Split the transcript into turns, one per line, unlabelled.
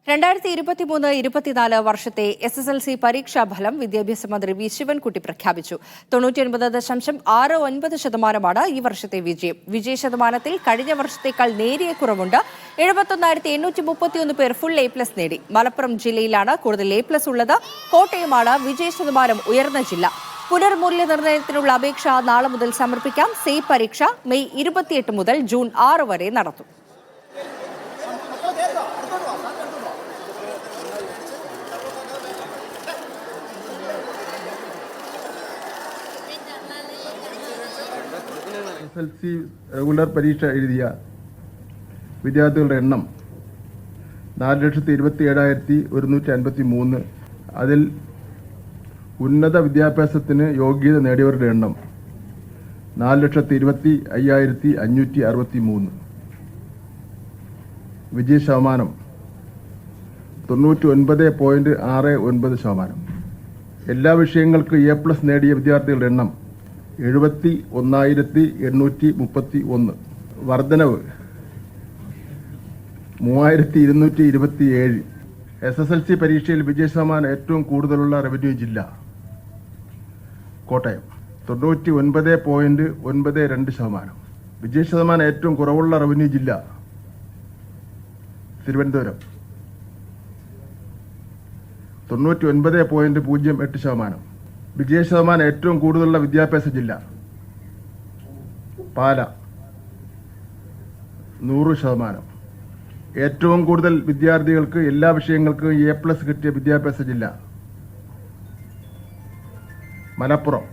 2023-24 വർഷത്തെ SSLC പരീക്ഷാഫലം വിദ്യാഭ്യാസ മന്ത്രി വി ശിവൻകുട്ടി പ്രഖ്യാപിച്ചു. 99.69% ഈ വർഷത്തെ വിജയം. വിജയശതമാനത്തിൽ കഴിഞ്ഞ വർഷത്തേക്കാൾ നേരിയ കുറവുണ്ട്. 71,831 പേർ ഫുൾ A+ നേടി. മലപ്പുറം ജില്ലയിലാണ് കൂടുതൽ A+ ഉള്ളത്. കോട്ടയമാണ് വിജയശതമാനം ഉയർന്ന ജില്ല. പുനർമൂല്യനിർണ്ണയത്തിനുള്ള അപേക്ഷ നാളെ മുതൽ സമർപ്പിക്കാം. സേ പരീക്ഷ മെയ് 28 മുതൽ ജൂൺ 6 വരെ നടത്തും.
SSLC റെഗുലർ പരീക്ഷ എഴുതിയ വിദ്യാർത്ഥികളുടെ എണ്ണം 4,27,153. അതിൽ ഉന്നത വിദ്യാഭ്യാസത്തിന് യോഗ്യത നേടിയവരുടെ എണ്ണം 4,25,563. വിജയശതമാനം 99.69%. എല്ലാ വിഷയങ്ങൾക്കും A+ നേടിയ വിദ്യാർത്ഥികളുടെ എണ്ണം 71,831. വർധനവ് 3,227. SSLC പരീക്ഷയിൽ വിജയശതമാനം ഏറ്റവും കൂടുതലുള്ള റവന്യൂ ജില്ല കോട്ടയം 99.92%. വിജയശതമാനം ഏറ്റവും കുറവുള്ള റവന്യൂ ജില്ല തിരുവനന്തപുരം 99.08%. വിജയശതമാനം ഏറ്റവും കൂടുതലുള്ള വിദ്യാഭ്യാസ ജില്ല പാല 100%. ഏറ്റവും കൂടുതൽ വിദ്യാർത്ഥികൾക്ക് എല്ലാ വിഷയങ്ങൾക്കും A+ കിട്ടിയ വിദ്യാഭ്യാസ ജില്ല മലപ്പുറം